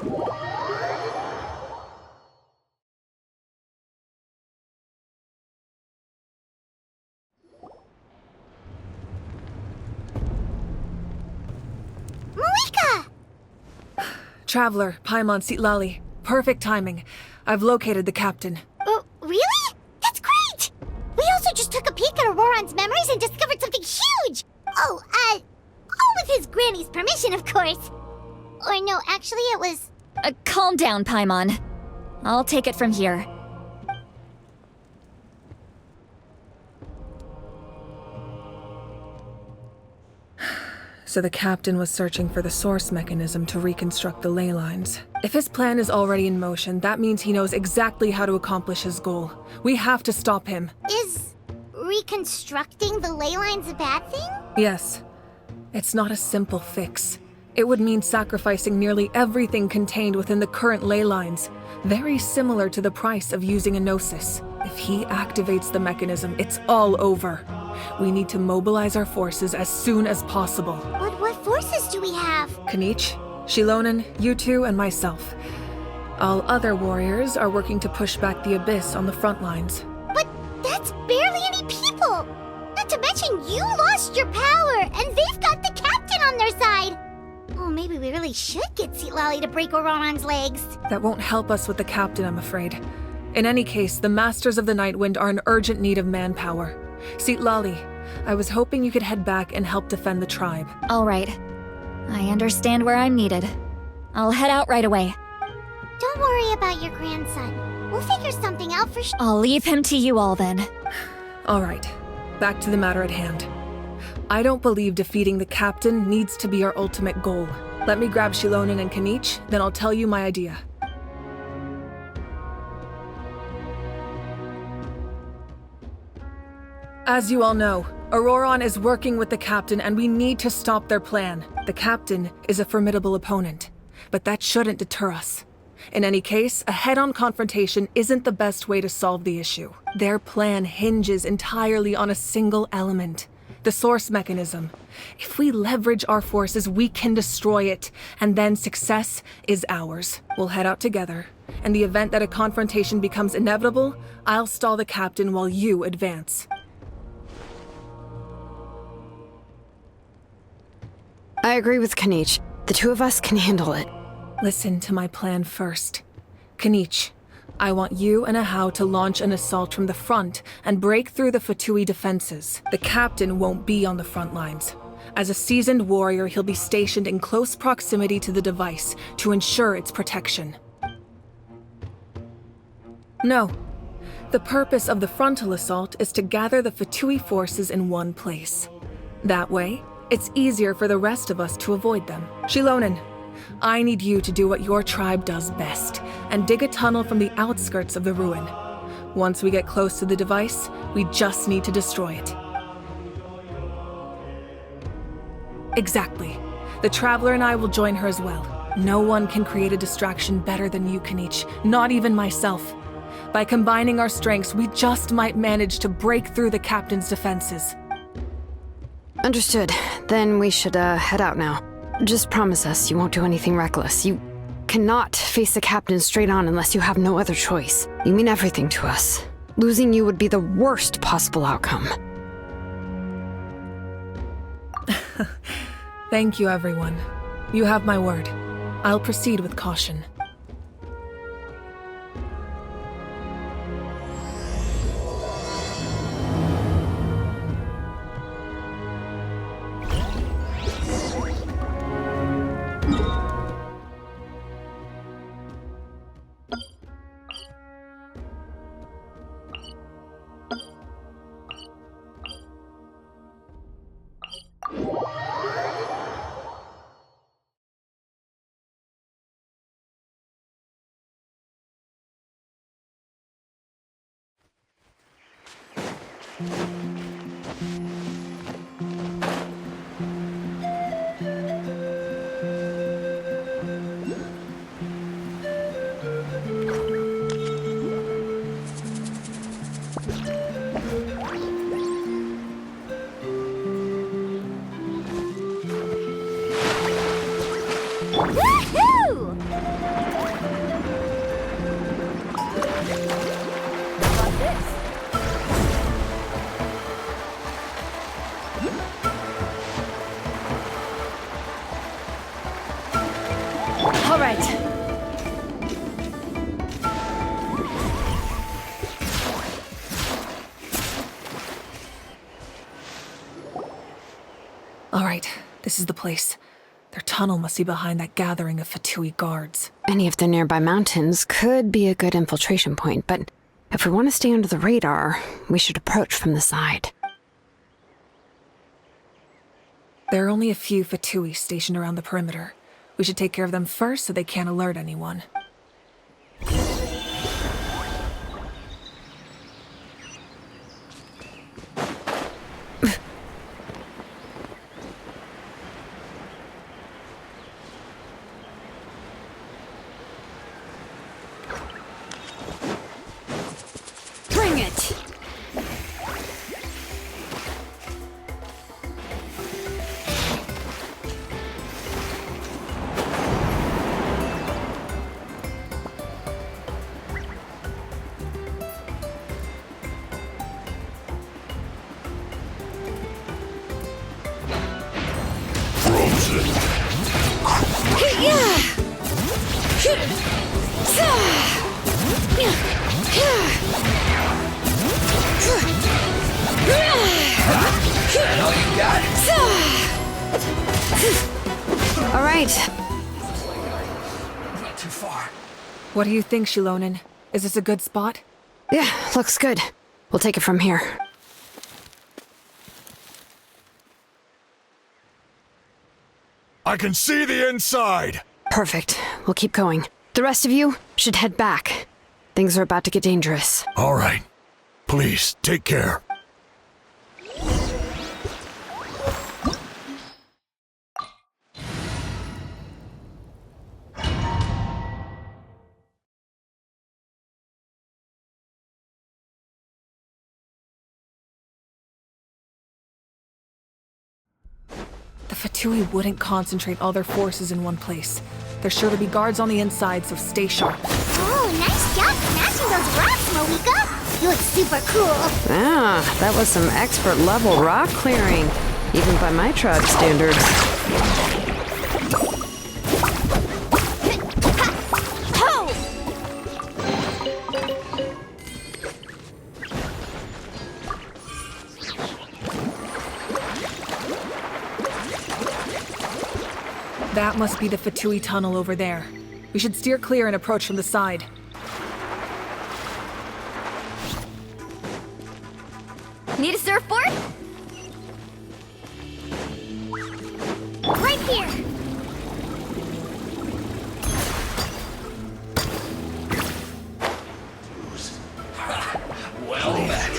Marika! Traveler, Paimon Sitlali. Perfect timing. I've located the captain. Really? That's great! We also just took a peek at Auroron's memories and discovered something huge! All with his granny's permission, of course. Or no, actually it was... Calm down, Paimon. I'll take it from here. So the captain was searching for the source mechanism to reconstruct the ley lines. If his plan is already in motion, that means he knows exactly how to accomplish his goal. We have to stop him. Is reconstructing the ley lines a bad thing? Yes. It's not a simple fix. It would mean sacrificing nearly everything contained within the current ley lines, very similar to the price of using a gnosis. If he activates the mechanism, it's all over. We need to mobilize our forces as soon as possible. What forces do we have? Kanich, Shilonen, you two, and myself. All other warriors are working to push back the abyss on the front lines. But that's barely any people! Not to mention you lost your power, and they've got the captain on their side! Oh, maybe we really should get Sitlali to break Auroron's legs. That won't help us with the captain, I'm afraid. In any case, the Masters of the Nightwind are in urgent need of manpower. Sitlali, I was hoping you could head back and help defend the tribe. All right. I understand where I'm needed. I'll head out right away. Don't worry about your grandson. We'll figure something out for sure. I'll leave him to you all then. All right, back to the matter at hand. I don't believe defeating the captain needs to be our ultimate goal. Let me grab Shilonen and Kanich, then I'll tell you my idea. As you all know, Auroron is working with the captain and we need to stop their plan. The captain is a formidable opponent, but that shouldn't deter us. In any case, a head-on confrontation isn't the best way to solve the issue. Their plan hinges entirely on a single element, the source mechanism. If we leverage our forces, we can destroy it, and then success is ours. We'll head out together. In the event that a confrontation becomes inevitable, I'll stall the captain while you advance. I agree with Kanich. The two of us can handle it. Listen to my plan first. Kanich, I want you and Ahau to launch an assault from the front and break through the Fatui defenses. The captain won't be on the front lines. As a seasoned warrior, he'll be stationed in close proximity to the device to ensure its protection. No. The purpose of the frontal assault is to gather the Fatui forces in one place. That way, it's easier for the rest of us to avoid them. Shilonen, I need you to do what your tribe does best, and dig a tunnel from the outskirts of the ruin. Once we get close to the device, we just need to destroy it. Exactly. The Traveler and I will join her as well. No one can create a distraction better than you, Kanich, not even myself. By combining our strengths, we just might manage to break through the captain's defenses. Understood. Then we should, head out now. Just promise us you won't do anything reckless. You cannot face the captain straight on unless you have no other choice. You mean everything to us. Losing you would be the worst possible outcome. Thank you, everyone. You have my word. I'll proceed with caution. Woohoo! All right. All right, this is the place. Their tunnel must be behind that gathering of Fatui guards. Any of the nearby mountains could be a good infiltration point, but if we want to stay under the radar, we should approach from the side. There are only a few Fatui stationed around the perimeter. We should take care of them first so they can't alert anyone. Bring it! All right. Not too far. What do you think, Shilonen? Is this a good spot? Yeah, looks good. We'll take it from here. I can see the inside! Perfect. We'll keep going. The rest of you should head back. Things are about to get dangerous. All right. Please, take care. The Fatui wouldn't concentrate all their forces in one place. There's sure to be guards on the inside, so stay sharp. Oh, nice job smashing those rocks, Moeka! You look super cool! Ah, that was some expert level rock clearing, even by my tribe standards. Ho! That must be the Fatui tunnel over there. We should steer clear and approach from the side. Need a surfboard? Right here! Well met.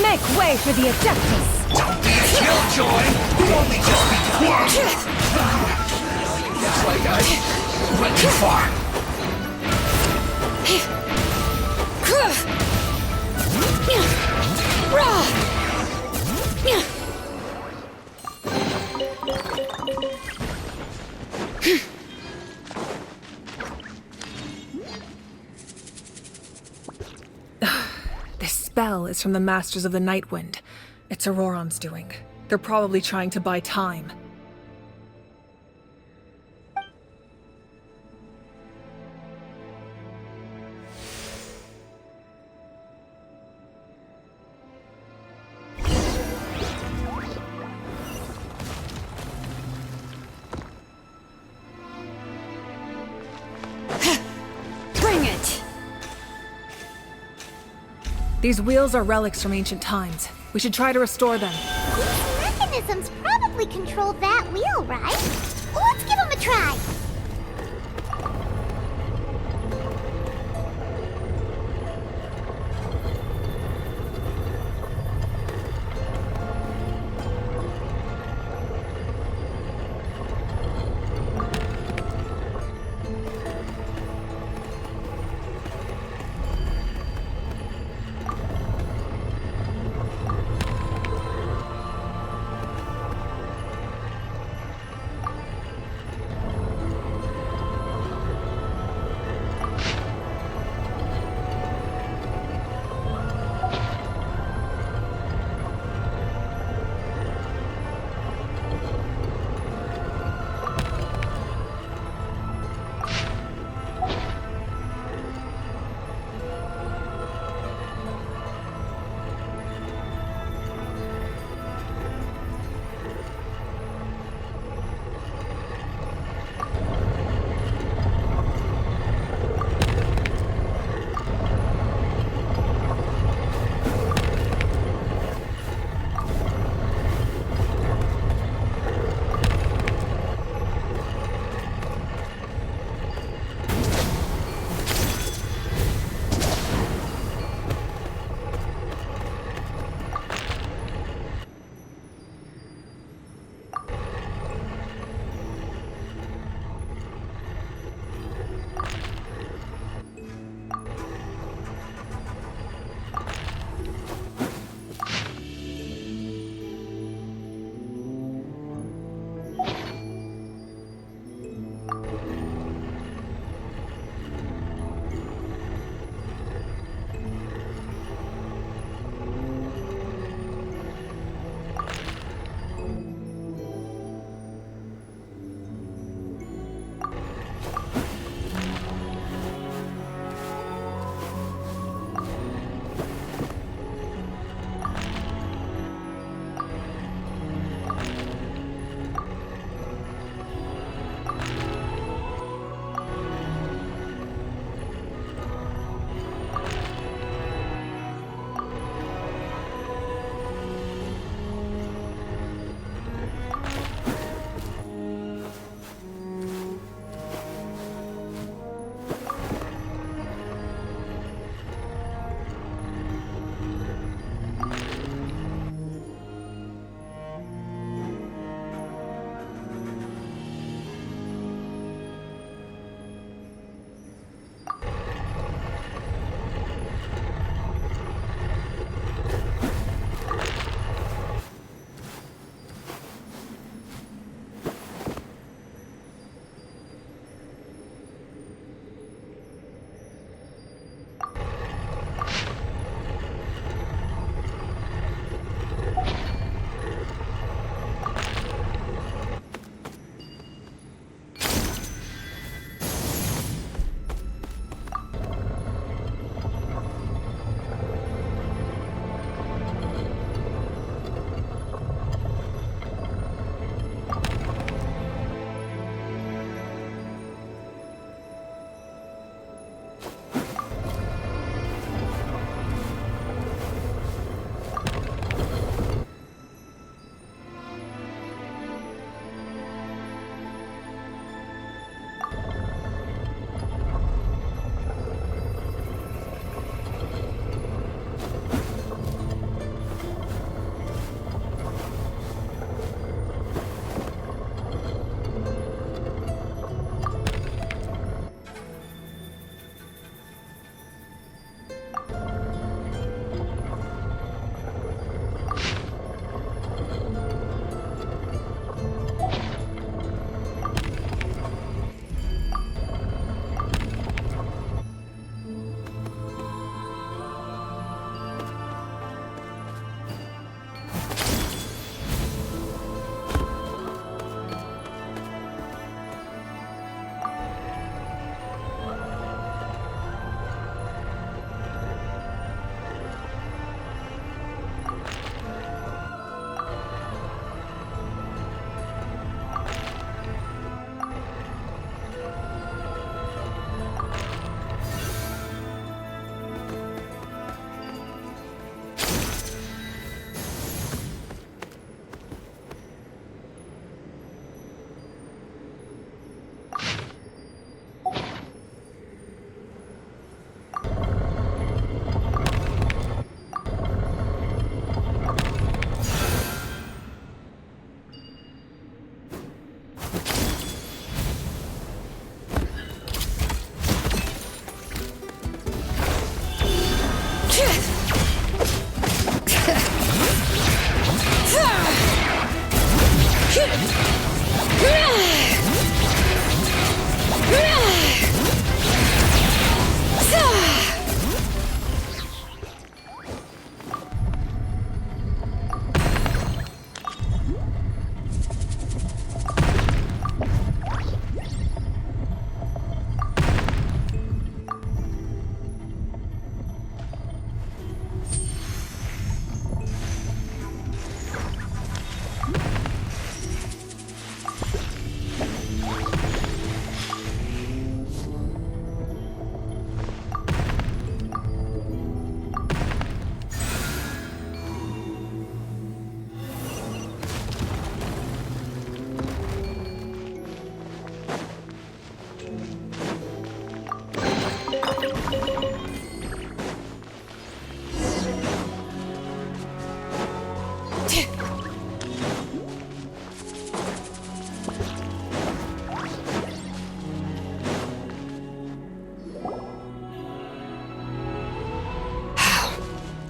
Make way for the Adeptus! Don't be a killjoy! You've only just begun! Looks like I went too far. This spell is from the Masters of the Night Wind. It's Auroron's doing. They're probably trying to buy time. Bring it! These wheels are relics from ancient times. We should try to restore them. These mechanisms probably control that wheel, right? Let's give them a try.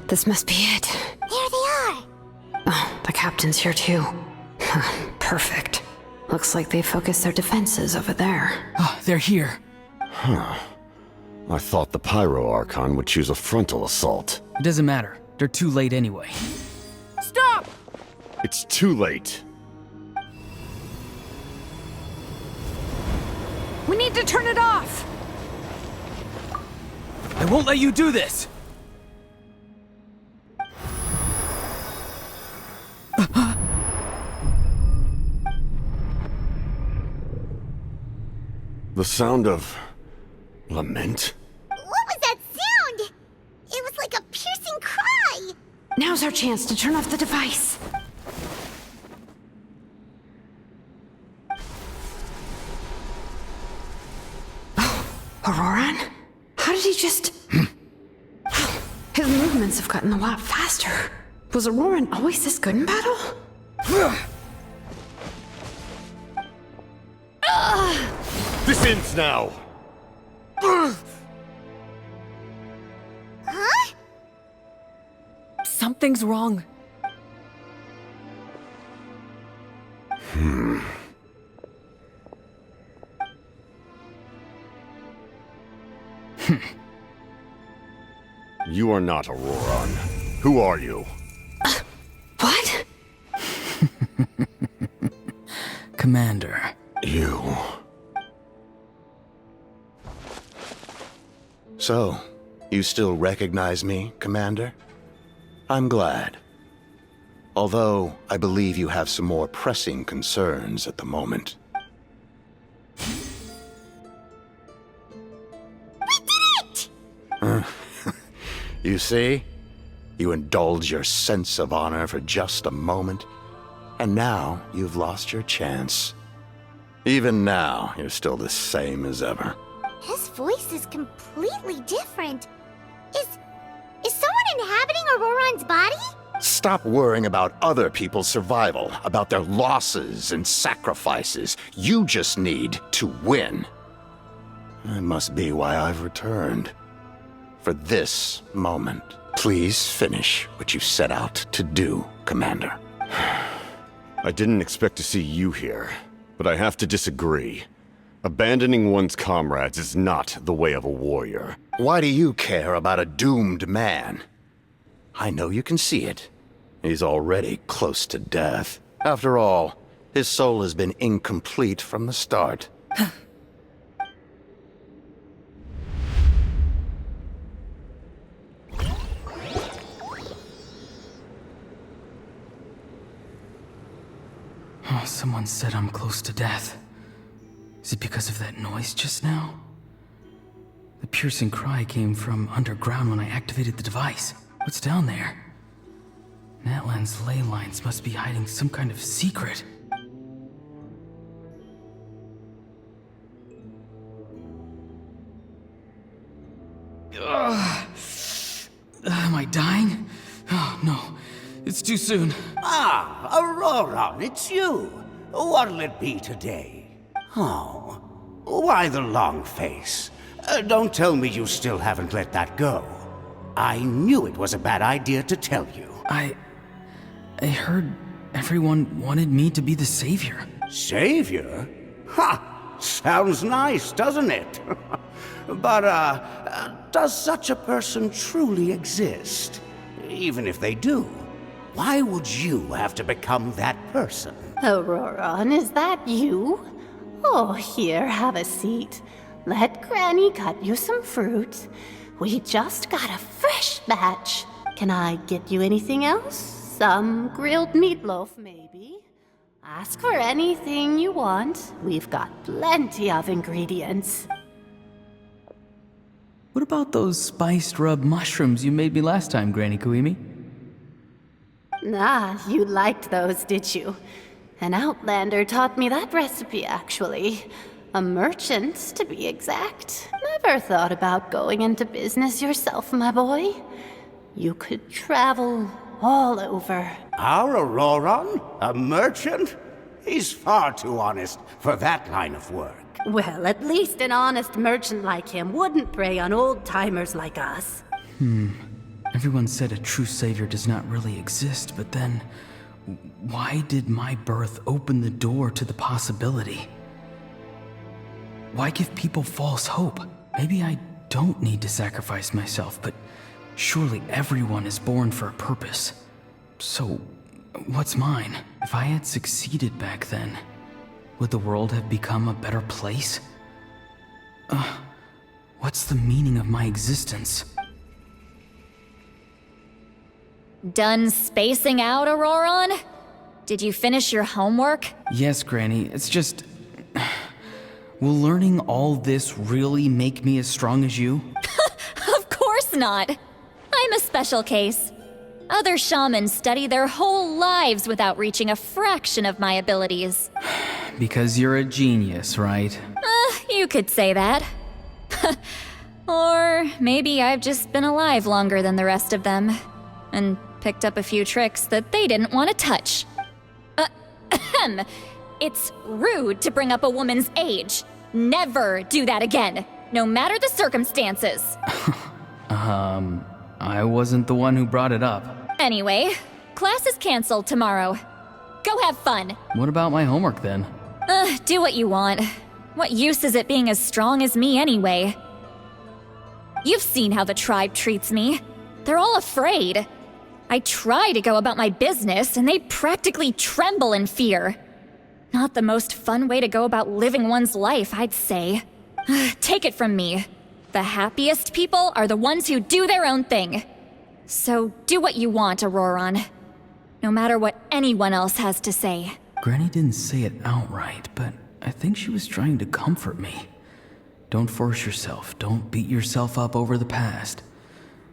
This must be it. There they are! Oh, the captain's here too. Perfect. Looks like they focused their defenses over there. Ah, they're here. I thought the Pyro Archon would choose a frontal assault. It doesn't matter. They're too late anyway. Stop! It's too late. We need to turn it off! I won't let you do this! The sound of lament? What was that sound? It was like a piercing cry! Now's our chance to turn off the device. Oh, Auroran? How did he just... His movements have gotten a lot faster. Was Auroran always this good in battle? This ends now! Huh? Something's wrong. You are not Auroran. Who are you? What? Commander. You. So, you still recognize me, Commander? I'm glad. Although, I believe you have some more pressing concerns at the moment. We did it! You see? You indulge your sense of honor for just a moment, and now you've lost your chance. Even now, you're still the same as ever. His voice is completely different. Is someone inhabiting Auroran's body? Stop worrying about other people's survival, about their losses and sacrifices. You just need to win. That must be why I've returned. For this moment. Please finish what you set out to do, Commander. I didn't expect to see you here, but I have to disagree. Abandoning one's comrades is not the way of a warrior. Why do you care about a doomed man? I know you can see it. He's already close to death. After all, his soul has been incomplete from the start. Oh, someone said I'm close to death. Is it because of that noise just now? The piercing cry came from underground when I activated the device. What's down there? Natlan's ley lines must be hiding some kind of secret. Am I dying? Oh, no. It's too soon. Ah, Auroran, it's you. What'll it be today? Oh, why the long face? Don't tell me you still haven't let that go. I knew it was a bad idea to tell you. I heard everyone wanted me to be the savior. Savior? Ha! Sounds nice, doesn't it? But, does such a person truly exist? Even if they do, why would you have to become that person? Auroron, is that you? Oh, here, have a seat. Let Granny cut you some fruit. We just got a fresh batch. Can I get you anything else? Some grilled meatloaf, maybe? Ask for anything you want. We've got plenty of ingredients. What about those spiced rub mushrooms you made me last time, Granny Kuimi? Ah, you liked those, did you? An outlander taught me that recipe, actually. A merchant, to be exact. Never thought about going into business yourself, my boy. You could travel all over. Our Auroron? A merchant? He's far too honest for that line of work. Well, at least an honest merchant like him wouldn't prey on old-timers like us. Everyone said a true savior does not really exist, but then why did my birth open the door to the possibility? Why give people false hope? Maybe I don't need to sacrifice myself, but surely everyone is born for a purpose. So, what's mine? If I had succeeded back then, would the world have become a better place? What's the meaning of my existence? Done spacing out, Auroron? Did you finish your homework? Yes, Granny, it's just... Will learning all this really make me as strong as you? Of course not. I'm a special case. Other shamans study their whole lives without reaching a fraction of my abilities. Because you're a genius, right? You could say that. Or maybe I've just been alive longer than the rest of them, and picked up a few tricks that they didn't want to touch. It's rude to bring up a woman's age. Never do that again, no matter the circumstances. I wasn't the one who brought it up. Anyway, class is canceled tomorrow. Go have fun. What about my homework then? Do what you want. What use is it being as strong as me anyway? You've seen how the tribe treats me. They're all afraid. I try to go about my business, and they practically tremble in fear. Not the most fun way to go about living one's life, I'd say. Take it from me. The happiest people are the ones who do their own thing. So do what you want, Auroron. No matter what anyone else has to say. Granny didn't say it outright, but I think she was trying to comfort me. Don't force yourself. Don't beat yourself up over the past.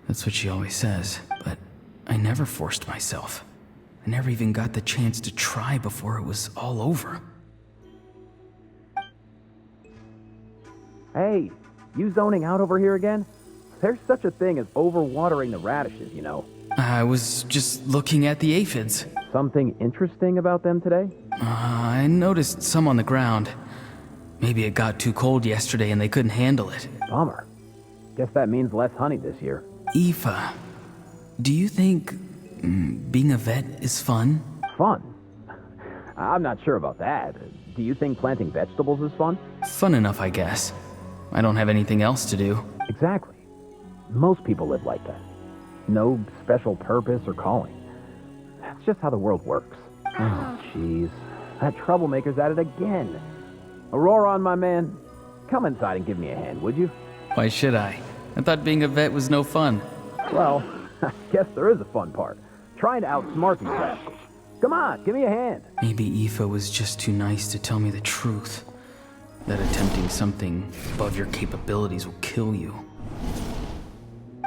That's what she always says, but I never forced myself. I never even got the chance to try before it was all over. Hey, you zoning out over here again? There's such a thing as overwatering the radishes, you know. I was just looking at the aphids. Something interesting about them today? I noticed some on the ground. Maybe it got too cold yesterday and they couldn't handle it. Bummer. Guess that means less honey this year. Aoife, do you think being a vet is fun? Fun? I'm not sure about that. Do you think planting vegetables is fun? Fun enough, I guess. I don't have anything else to do. Exactly. Most people live like that. No special purpose or calling. That's just how the world works. Oh, jeez. That troublemaker's at it again. Auroron, my man, come inside and give me a hand, would you? Why should I? I thought being a vet was no fun. Well, I guess there is a fun part. Trying to outsmart these rascals. Come on, give me a hand. Maybe Aoife was just too nice to tell me the truth. That attempting something above your capabilities will kill you.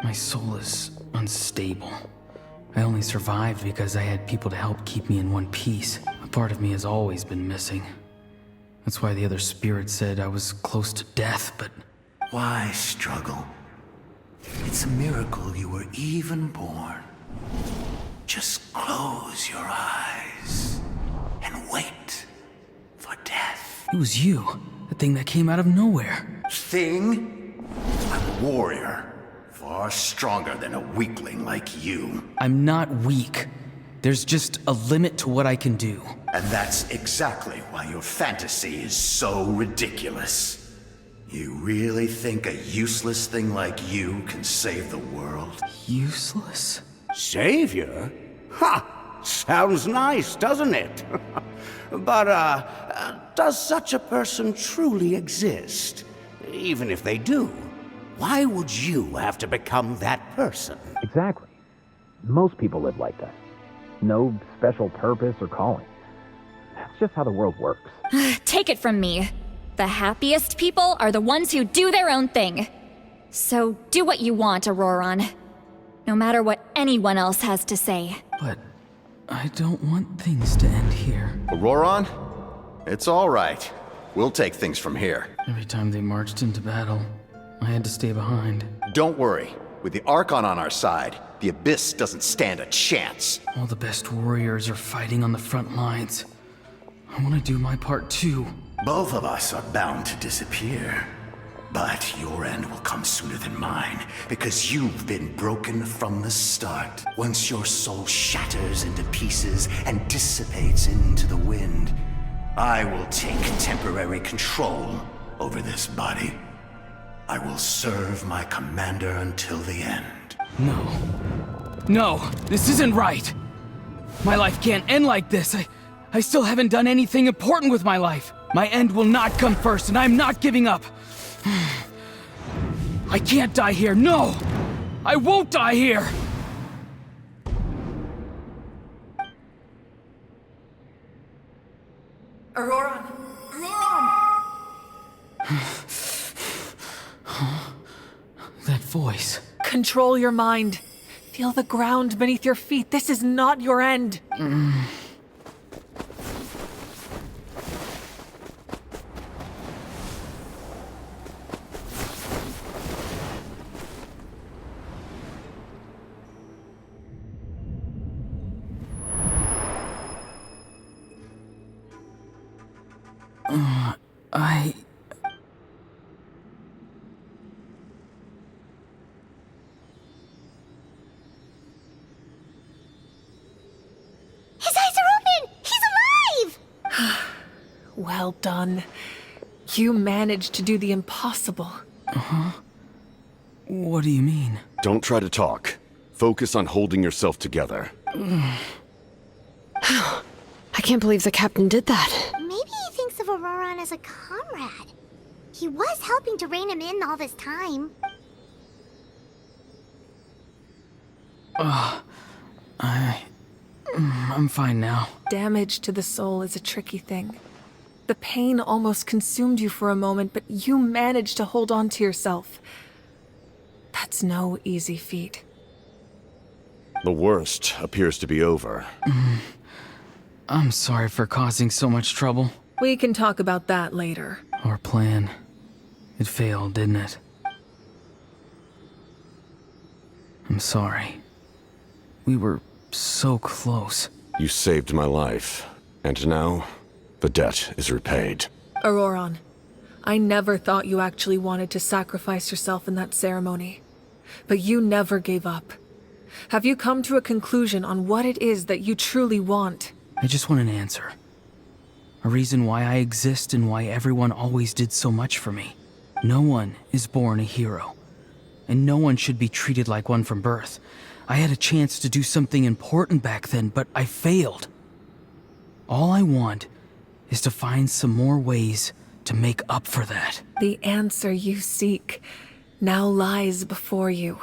My soul is unstable. I only survived because I had people to help keep me in one piece. A part of me has always been missing. That's why the other spirit said I was close to death, but... Why struggle? It's a miracle you were even born. Just close your eyes and wait for death. It was you, the thing that came out of nowhere. Thing? I'm a warrior. Far stronger than a weakling like you. I'm not weak. There's just a limit to what I can do. And that's exactly why your fantasy is so ridiculous. You really think a useless thing like you can save the world? Useless? Savior? Ha! Sounds nice, doesn't it? But, does such a person truly exist? Even if they do, why would you have to become that person? Exactly. Most people live like that. No special purpose or calling. That's just how the world works. Take it from me. The happiest people are the ones who do their own thing. So do what you want, Auroron. No matter what anyone else has to say. But I don't want things to end here. Auroron? It's all right. We'll take things from here. Every time they marched into battle, I had to stay behind. Don't worry. With the Archon on our side, the Abyss doesn't stand a chance. All the best warriors are fighting on the front lines. I want to do my part too. Both of us are bound to disappear. But your end will come sooner than mine, because you've been broken from the start. Once your soul shatters into pieces and dissipates into the wind, I will take temporary control over this body. I will serve my commander until the end. No, this isn't right. My life can't end like this. I still haven't done anything important with my life. My end will not come first, and I'm not giving up. I can't die here, no! I won't die here! Auroron! That voice. Control your mind. Feel the ground beneath your feet. This is not your end. His eyes are open! He's alive! Well done. You managed to do the impossible. What do you mean? Don't try to talk. Focus on holding yourself together. I can't believe the captain did that. Maybe he thinks of Auroron as a comrade. He was helping to rein him in all this time. I'm fine now. Damage to the soul is a tricky thing. The pain almost consumed you for a moment, but you managed to hold on to yourself. That's no easy feat. The worst appears to be over. I'm sorry for causing so much trouble. We can talk about that later. Our plan. It failed, didn't it? I'm sorry. We were so close. You saved my life, and now the debt is repaid. Auroron, I never thought you actually wanted to sacrifice yourself in that ceremony. But you never gave up. Have you come to a conclusion on what it is that you truly want? I just want an answer. A reason why I exist and why everyone always did so much for me. No one is born a hero. And no one should be treated like one from birth. I had a chance to do something important back then, but I failed. All I want is to find some more ways to make up for that. The answer you seek now lies before you.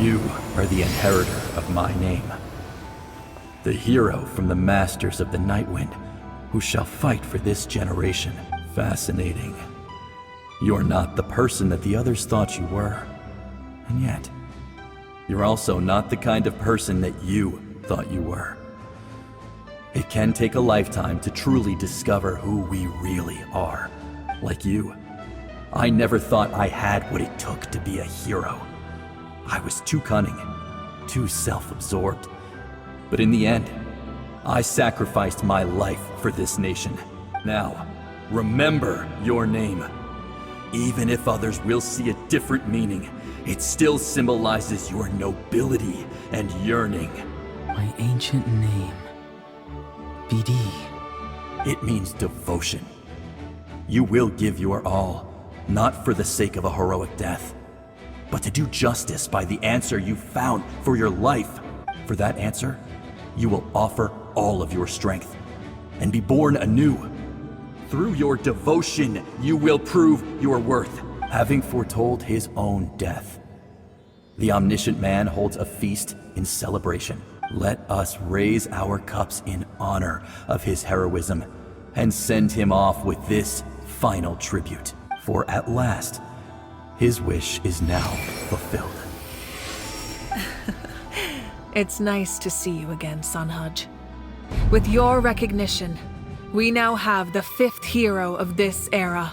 You are the inheritor of my name. The hero from the Masters of the Nightwind, who shall fight for this generation. Fascinating. You're not the person that the others thought you were. And yet, you're also not the kind of person that you thought you were. It can take a lifetime to truly discover who we really are. Like you, I never thought I had what it took to be a hero. I was too cunning, too self-absorbed. But in the end, I sacrificed my life for this nation. Now, remember your name. Even if others will see a different meaning, it still symbolizes your nobility and yearning. My ancient name. BD. It means devotion. You will give your all, not for the sake of a heroic death, but to do justice by the answer you found for your life. For that answer, you will offer all of your strength and be born anew. Through your devotion, you will prove your worth, having foretold his own death. The omniscient man holds a feast in celebration. Let us raise our cups in honor of his heroism and send him off with this final tribute. For at last, his wish is now fulfilled. It's nice to see you again, Sanhaj. With your recognition, we now have the 5th hero of this era.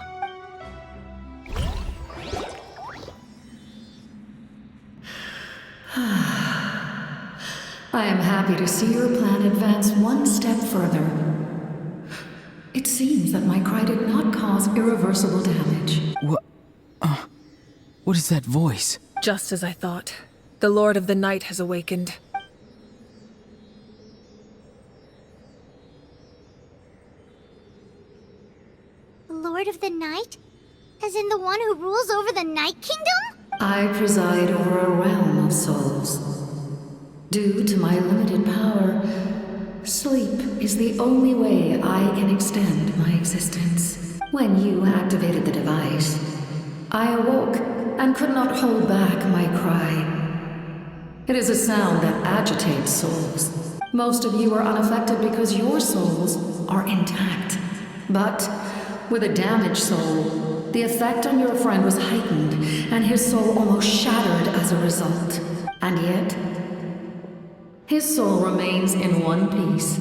I am happy to see your plan advance one step further. It seems that my cry did not cause irreversible damage. What is that voice? Just as I thought. The Lord of the Night has awakened. Lord of the Night? As in the one who rules over the Night Kingdom? I preside over a realm of souls. Due to my limited power, sleep is the only way I can extend my existence. When you activated the device, I awoke and could not hold back my cry. It is a sound that agitates souls. Most of you are unaffected because your souls are intact. But with a damaged soul, the effect on your friend was heightened, and his soul almost shattered as a result. And yet, his soul remains in one piece.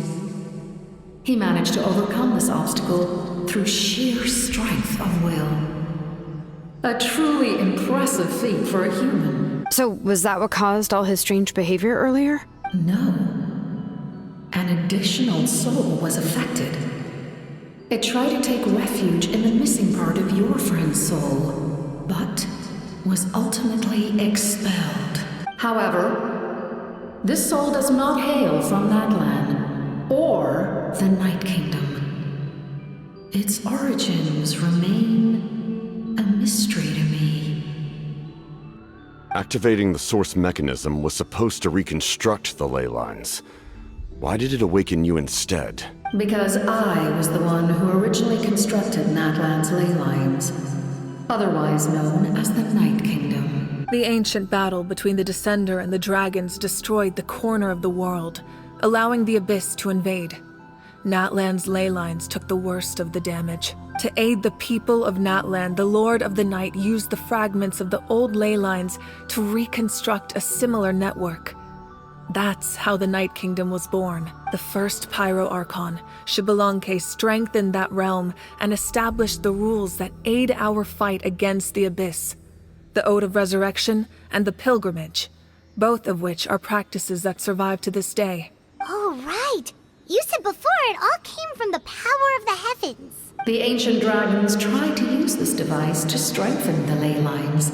He managed to overcome this obstacle through sheer strength of will. A truly impressive feat for a human. So, was that what caused all his strange behavior earlier? No. An additional soul was affected. It tried to take refuge in the missing part of your friend's soul, but was ultimately expelled. However, this soul does not hail from that land, or the Night Kingdom. Its origins remain a mystery to me. Activating the source mechanism was supposed to reconstruct the ley lines. Why did it awaken you instead? Because I was the one who originally constructed Natlan's ley lines, otherwise known as the Night Kingdom. The ancient battle between the Descender and the dragons destroyed the corner of the world, allowing the Abyss to invade. Natlan's ley lines took the worst of the damage. To aid the people of Natlan, the Lord of the Night used the fragments of the old ley lines to reconstruct a similar network. That's how the Night Kingdom was born. The first Pyro Archon, Xbalanque, strengthened that realm and established the rules that aid our fight against the Abyss. The Ode of Resurrection and the Pilgrimage, both of which are practices that survive to this day. Oh, right! You said before it all came from the power of the heavens. The ancient dragons tried to use this device to strengthen the ley lines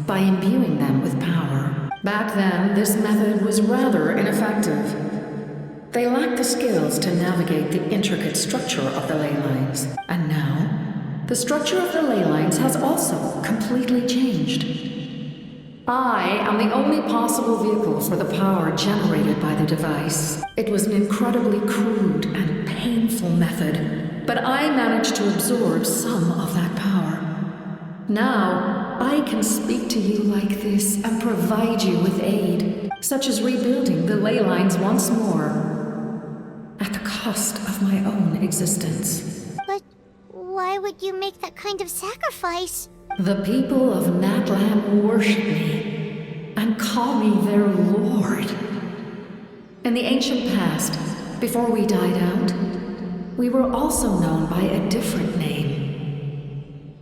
by imbuing them with power. Back then, this method was rather ineffective. They lacked the skills to navigate the intricate structure of the ley lines. And now, the structure of the ley lines has also completely changed. I am the only possible vehicle for the power generated by the device. It was an incredibly crude and painful method, but I managed to absorb some of that power. Now, I can speak to you like this and provide you with aid, such as rebuilding the ley lines once more, at the cost of my own existence. But why would you make that kind of sacrifice? The people of Natlan worship me and call me their lord. In the ancient past, before we died out, we were also known by a different name.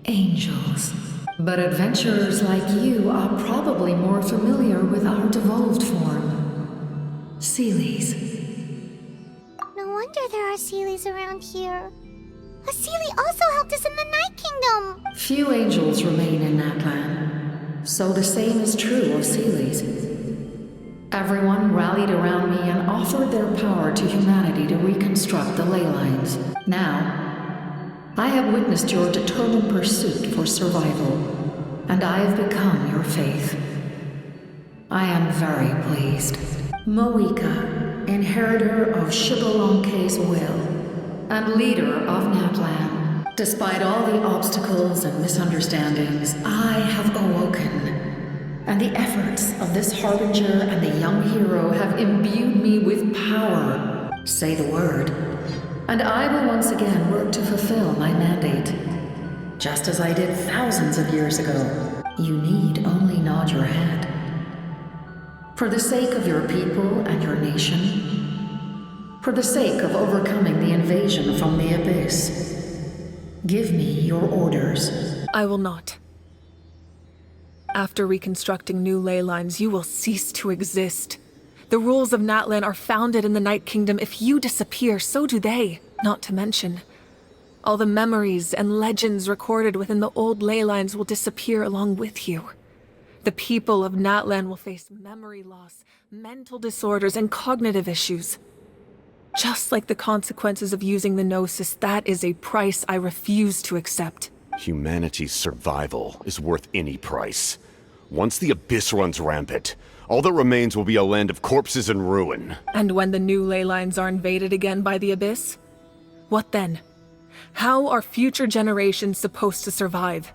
Angels. But adventurers like you are probably more familiar with our devolved form. Seelies. No there are Seelies around here. A Seelie also helped us in the Night Kingdom! Few angels remain in Natlan, so the same is true of Seelies. Everyone rallied around me and offered their power to humanity to reconstruct the ley lines. Now, I have witnessed your determined pursuit for survival, and I have become your faith. I am very pleased. Moika, inheritor of Shibalonke's will, and leader of Natlan. Despite all the obstacles and misunderstandings, I have awoken. And the efforts of this harbinger and the young hero have imbued me with power. Say the word, and I will once again work to fulfill my mandate. Just as I did thousands of years ago. You need only nod your head. For the sake of your people and your nation, for the sake of overcoming the invasion from the Abyss, give me your orders. I will not. After reconstructing new ley lines, you will cease to exist. The rules of Natlan are founded in the Night Kingdom. If you disappear, so do they. Not to mention, all the memories and legends recorded within the old ley lines will disappear along with you. The people of Natlan will face memory loss, mental disorders, and cognitive issues. Just like the consequences of using the Gnosis, that is a price I refuse to accept. Humanity's survival is worth any price. Once the Abyss runs rampant, all that remains will be a land of corpses and ruin. And when the new ley lines are invaded again by the Abyss? What then? How are future generations supposed to survive?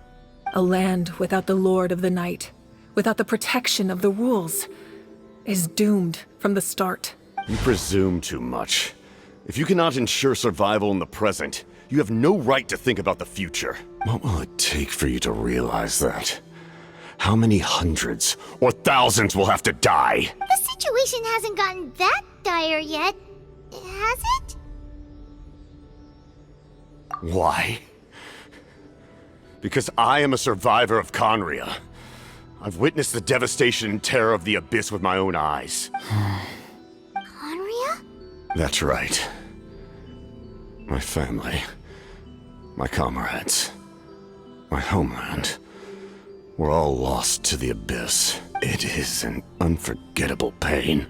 A land without the Lord of the Night, without the protection of the rules, is doomed from the start. You presume too much. If you cannot ensure survival in the present, you have no right to think about the future. What will it take for you to realize that? How many hundreds or thousands will have to die? The situation hasn't gotten that dire yet, has it? Why? Because I am a survivor of Conria. I've witnessed the devastation and terror of the Abyss with my own eyes. Conria? That's right. My family, my comrades, my homeland, were all lost to the Abyss. It is an unforgettable pain.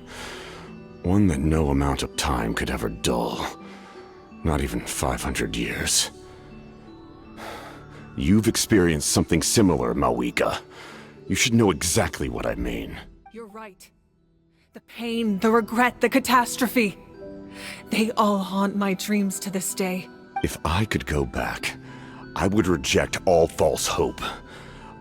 One that no amount of time could ever dull. Not even 500 years. You've experienced something similar, Mawika. You should know exactly what I mean. You're right. The pain, the regret, the catastrophe. They all haunt my dreams to this day. If I could go back, I would reject all false hope.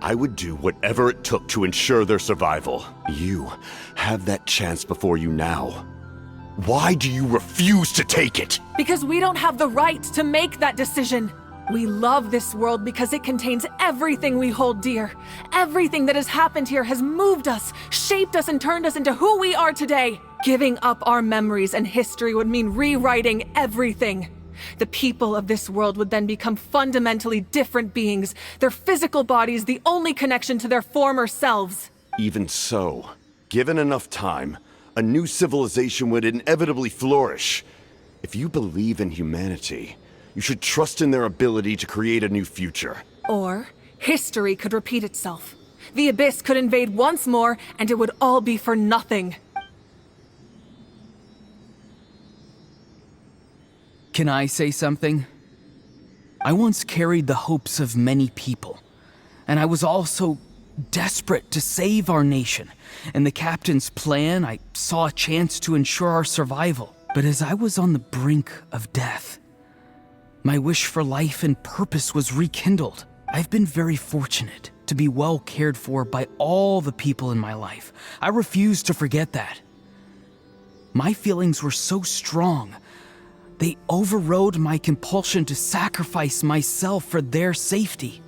I would do whatever it took to ensure their survival. You have that chance before you now. Why do you refuse to take it? Because we don't have the right to make that decision. We love this world because it contains everything we hold dear. Everything that has happened here has moved us, shaped us, and turned us into who we are today. Giving up our memories and history would mean rewriting everything. The people of this world would then become fundamentally different beings, their physical bodies the only connection to their former selves. Even so, given enough time, a new civilization would inevitably flourish. If you believe in humanity, you should trust in their ability to create a new future. Or, history could repeat itself. The Abyss could invade once more, and it would all be for nothing. Can I say something? I once carried the hopes of many people, and I was also desperate to save our nation. In the captain's plan, I saw a chance to ensure our survival. But as I was on the brink of death, my wish for life and purpose was rekindled. I've been very fortunate to be well cared for by all the people in my life. I refuse to forget that. My feelings were so strong, they overrode my compulsion to sacrifice myself for their safety.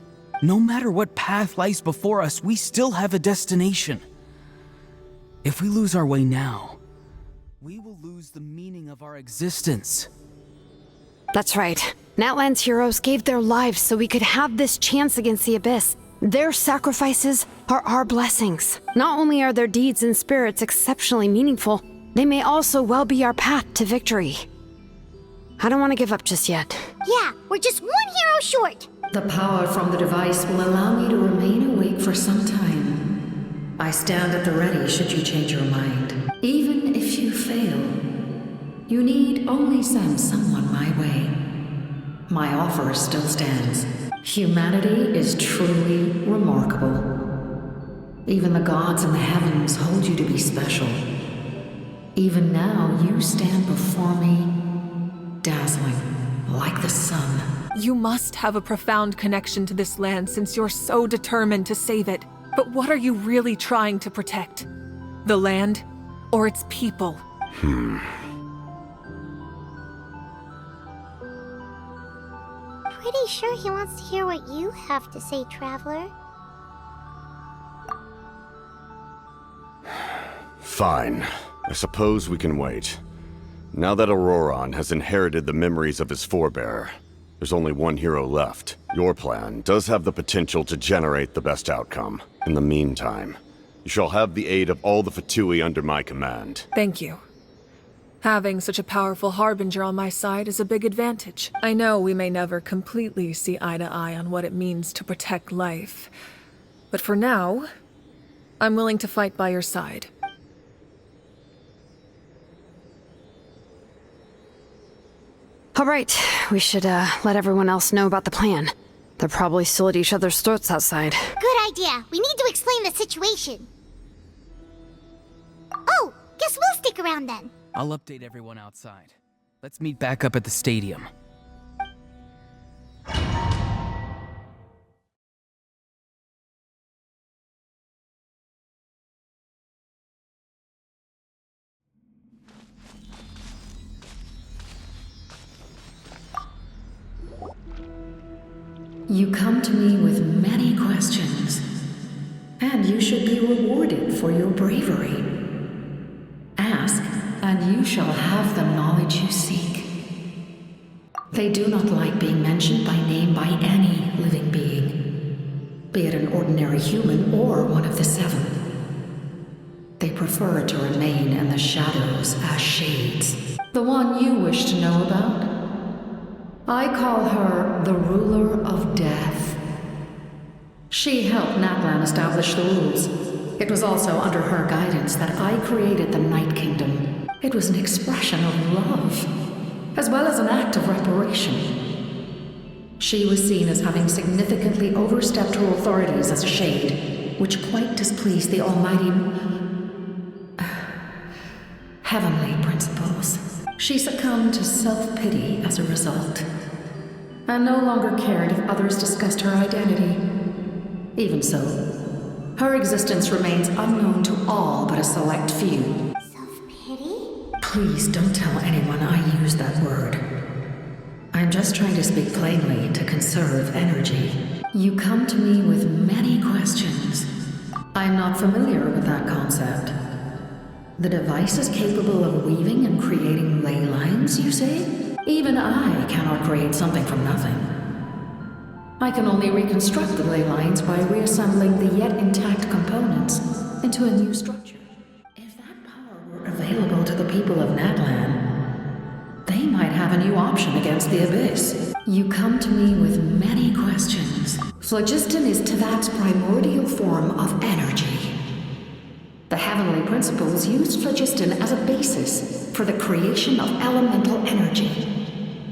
No matter what path lies before us, we still have a destination. If we lose our way now, we will lose the meaning of our existence. That's right. Natlan's heroes gave their lives so we could have this chance against the Abyss. Their sacrifices are our blessings. Not only are their deeds and spirits exceptionally meaningful, they may also well be our path to victory. I don't want to give up just yet. Yeah, we're just one hero short. The power from the device will allow me to remain awake for some time. I stand at the ready should you change your mind. Even if you fail, you need only send someone my way. My offer still stands. Humanity is truly remarkable. Even the gods in the heavens hold you to be special. Even now, you stand before me, dazzling, like the sun. You must have a profound connection to this land since you're so determined to save it. But what are you really trying to protect? The land or its people? Pretty sure he wants to hear what you have to say, Traveler. Fine. I suppose we can wait. Now that Auroron has inherited the memories of his forebear, there's only one hero left. Your plan does have the potential to generate the best outcome. In the meantime, you shall have the aid of all the Fatui under my command. Thank you. Having such a powerful harbinger on my side is a big advantage. I know we may never completely see eye to eye on what it means to protect life, but for now, I'm willing to fight by your side. All right, we should let everyone else know about the plan. They're probably still at each other's throats outside. Good idea. We need to explain the situation. Oh, guess we'll stick around then. I'll update everyone outside. Let's meet back up at the stadium. You come to me with many questions, and you should be rewarded for your bravery. Ask, and you shall have the knowledge you seek. They do not like being mentioned by name by any living being, be it an ordinary human or one of the seven. They prefer to remain in the shadows as shades. The one you wish to know about? I call her the Ruler of Death. She helped Natlan establish the rules. It was also under her guidance that I created the Night Kingdom. It was an expression of love, as well as an act of reparation. She was seen as having significantly overstepped her authorities as a shade, which quite displeased the almighty heavenly principles. She succumbed to self-pity as a result, and no longer cared if others discussed her identity. Even so, her existence remains unknown to all but a select few. Self-pity? Please don't tell anyone I use that word. I'm just trying to speak plainly to conserve energy. You come to me with many questions. I'm not familiar with that concept. The device is capable of weaving and creating ley lines, you say? Even I cannot create something from nothing. I can only reconstruct the ley lines by reassembling the yet intact components into a new structure. If that power were available to the people of Natlan, they might have a new option against the Abyss. You come to me with many questions. Phlogiston is Teyvat's primordial form of energy. The heavenly principles used phlogiston as a basis for the creation of elemental energy,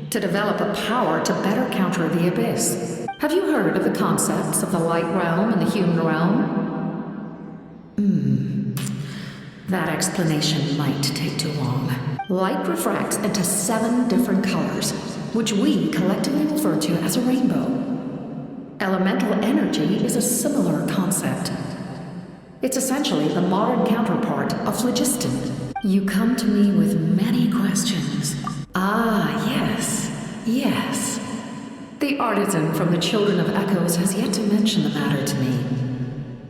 to develop a power to better counter the Abyss. Have you heard of the concepts of the light realm and the human realm? That explanation might take too long. Light refracts into 7 different colors, which we collectively refer to as a rainbow. Elemental energy is a similar concept. It's essentially the modern counterpart of phlogiston. You come to me with many questions. Ah, yes. The artisan from the Children of Echoes has yet to mention the matter to me.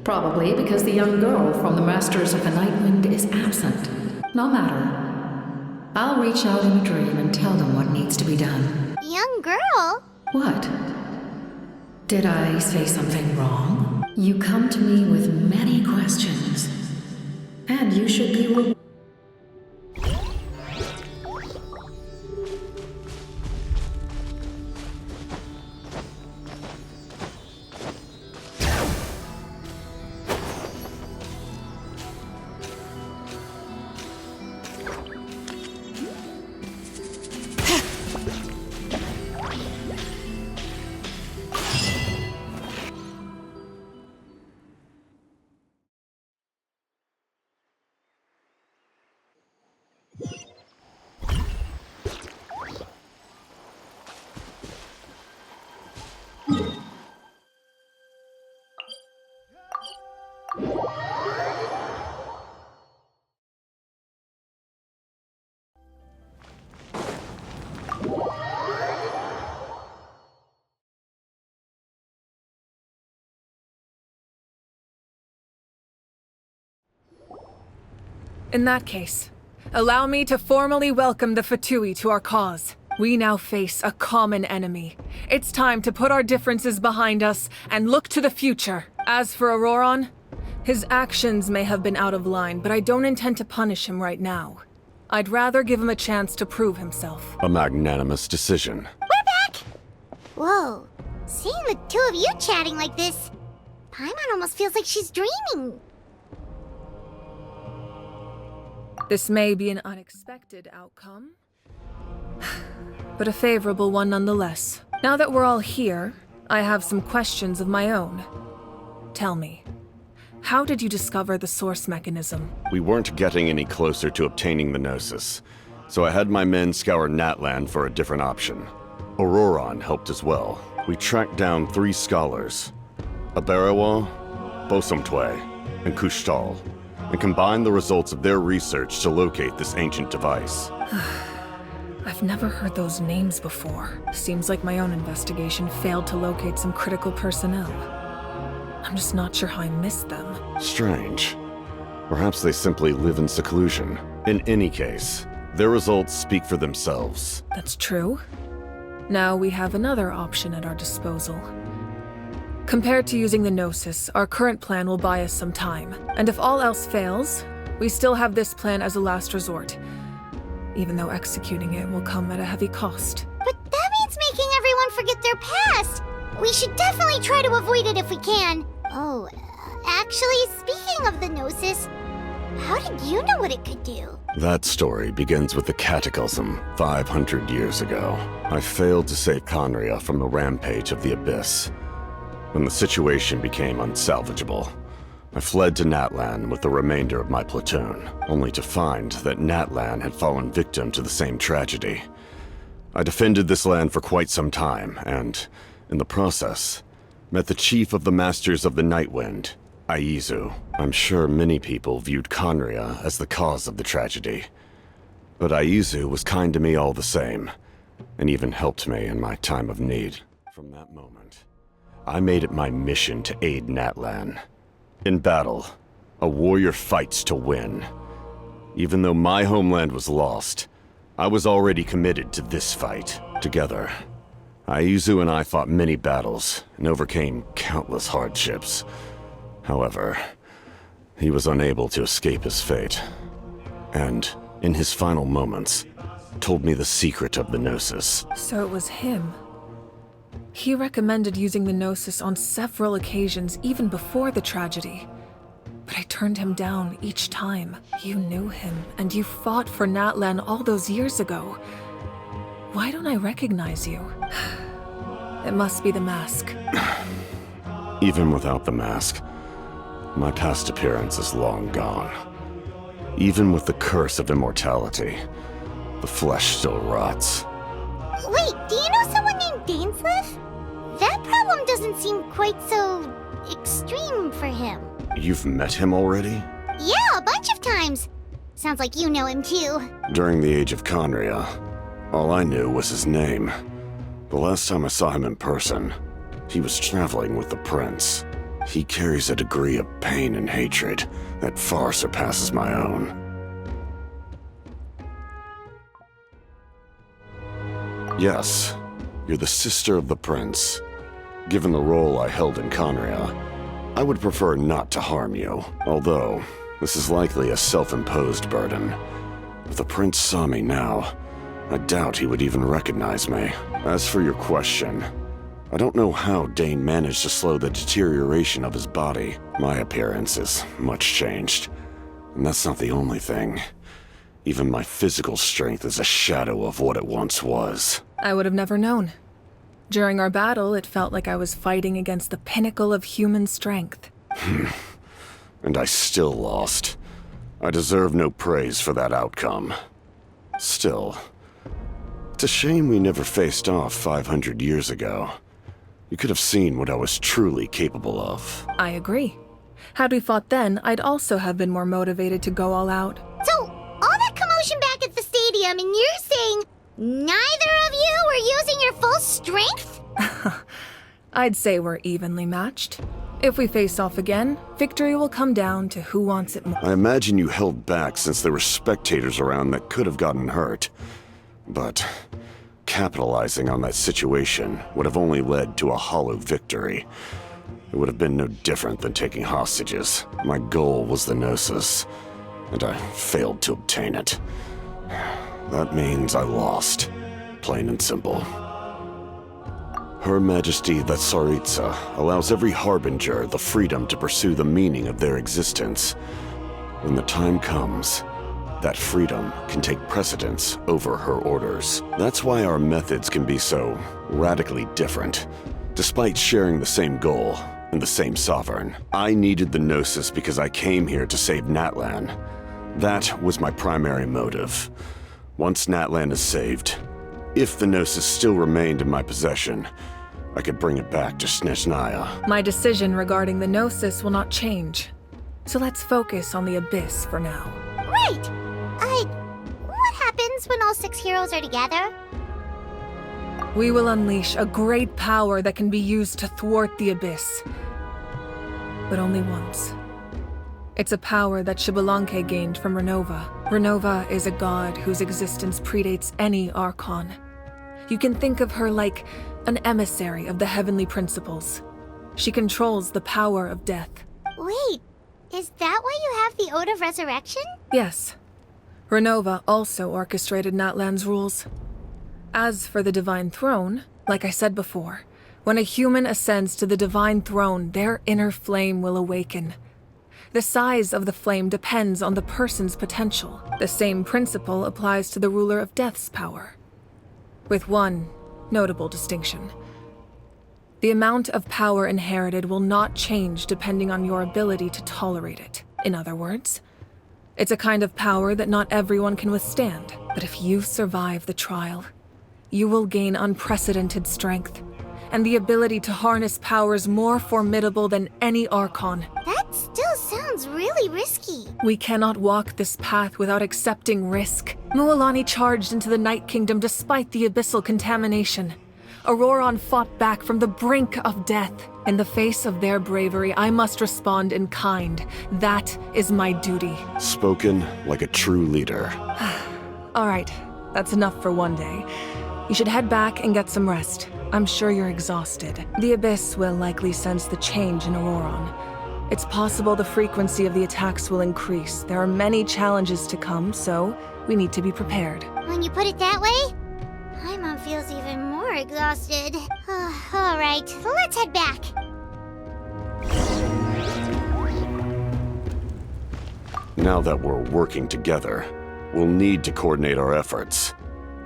Probably because the young girl from the Masters of the Nightwind is absent. No matter. I'll reach out in a dream and tell them what needs to be done. Young girl? What? Did I say something wrong? You come to me with many questions, and you should be In that case, allow me to formally welcome the Fatui to our cause. We now face a common enemy. It's time to put our differences behind us and look to the future. As for Auroron, his actions may have been out of line, but I don't intend to punish him right now. I'd rather give him a chance to prove himself. A magnanimous decision. We're back! Whoa. Seeing the two of you chatting like this, Paimon almost feels like she's dreaming. This may be an unexpected outcome, but a favorable one nonetheless. Now that we're all here, I have some questions of my own. Tell me, how did you discover the source mechanism? We weren't getting any closer to obtaining the Gnosis, so I had my men scour Natlan for a different option. Auroron helped as well. We tracked down 3 scholars, Aberawa, Bosumtwe, and Kushtal, and combined the results of their research to locate this ancient device. I've never heard those names before. Seems like my own investigation failed to locate some critical personnel. I'm just not sure how I missed them. Strange. Perhaps they simply live in seclusion. In any case, their results speak for themselves. That's true. Now we have another option at our disposal. Compared to using the Gnosis, our current plan will buy us some time. And if all else fails, we still have this plan as a last resort. Even though executing it will come at a heavy cost. But that means making everyone forget their past. We should definitely try to avoid it if we can. Oh, actually, speaking of the Gnosis, how did you know what it could do? That story begins with the Cataclysm 500 years ago. I failed to save Conria from the rampage of the Abyss. When the situation became unsalvageable, I fled to Natlan with the remainder of my platoon, only to find that Natlan had fallen victim to the same tragedy. I defended this land for quite some time, and, in the process, met the chief of the Masters of the Nightwind, Aizu. I'm sure many people viewed Conria as the cause of the tragedy, but Aizu was kind to me all the same, and even helped me in my time of need. From that moment, I made it my mission to aid Natlan. In battle, a warrior fights to win. Even though my homeland was lost, I was already committed to this fight. Together, Aizu and I fought many battles and overcame countless hardships. However, he was unable to escape his fate, and, in his final moments, told me the secret of the Gnosis. So it was him. He recommended using the Gnosis on several occasions, even before the tragedy. But I turned him down each time. You knew him, and you fought for Natlan all those years ago. Why don't I recognize you? It must be the mask. Even without the mask, my past appearance is long gone. Even with the curse of immortality, the flesh still rots. Wait, do you know someone named Dainsleif? That problem doesn't seem quite so extreme for him. You've met him already? Yeah, a bunch of times. Sounds like you know him too. During the age of Conria, all I knew was his name. The last time I saw him in person, he was traveling with the prince. He carries a degree of pain and hatred that far surpasses my own. Yes, you're the sister of the prince. Given the role I held in Conria, I would prefer not to harm you, although this is likely a self-imposed burden. If the prince saw me now, I doubt he would even recognize me. As for your question, I don't know how Dane managed to slow the deterioration of his body. My appearance is much changed, and that's not the only thing. Even my physical strength is a shadow of what it once was. I would have never known. During our battle, it felt like I was fighting against the pinnacle of human strength. And I still lost. I deserve no praise for that outcome. Still, it's a shame we never faced off 500 years ago. You could have seen what I was truly capable of. I agree. Had we fought then, I'd also have been more motivated to go all out. So, all that commotion back at the stadium, and you're saying neither of you were using your full strength? I'd say we're evenly matched. If we face off again, victory will come down to who wants it more. I imagine you held back since there were spectators around that could have gotten hurt. But capitalizing on that situation would have only led to a hollow victory. It would have been no different than taking hostages. My goal was the Gnosis, and I failed to obtain it. That means I lost, plain and simple. Her Majesty the Tsaritsa allows every Harbinger the freedom to pursue the meaning of their existence. When the time comes, that freedom can take precedence over her orders. That's why our methods can be so radically different, despite sharing the same goal and the same sovereign. I needed the Gnosis because I came here to save Natlan. That was my primary motive. Once Natlan is saved, if the Gnosis still remained in my possession, I could bring it back to Snezhnaya. My decision regarding the Gnosis will not change. So let's focus on the Abyss for now. Right! What happens when all 6 heroes are together? We will unleash a great power that can be used to thwart the Abyss. But only once. It's a power that Xbalanque gained from Renova. Renova is a god whose existence predates any Archon. You can think of her like an emissary of the heavenly principles. She controls the power of death. Wait, is that why you have the Ode of Resurrection? Yes. Renova also orchestrated Natlan's rules. As for the Divine Throne, like I said before, when a human ascends to the Divine Throne, their inner flame will awaken. The size of the flame depends on the person's potential. The same principle applies to the ruler of Death's power, with one notable distinction. The amount of power inherited will not change depending on your ability to tolerate it. In other words, it's a kind of power that not everyone can withstand. But if you survive the trial, you will gain unprecedented strength, and the ability to harness powers more formidable than any Archon. That still sounds really risky. We cannot walk this path without accepting risk. Mualani charged into the Night Kingdom despite the abyssal contamination. Auroron fought back from the brink of death. In the face of their bravery, I must respond in kind. That is my duty. Spoken like a true leader. All right, that's enough for one day. You should head back and get some rest. I'm sure you're exhausted. The Abyss will likely sense the change in Auroron. It's possible the frequency of the attacks will increase. There are many challenges to come, so we need to be prepared. When you put it that way, Paimon feels even more exhausted. All right, let's head back. Now that we're working together, we'll need to coordinate our efforts.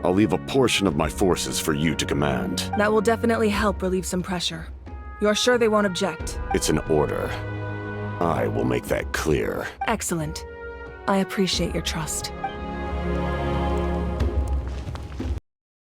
I'll leave a portion of my forces for you to command. That will definitely help relieve some pressure. You're sure they won't object? It's an order. I will make that clear. Excellent. I appreciate your trust.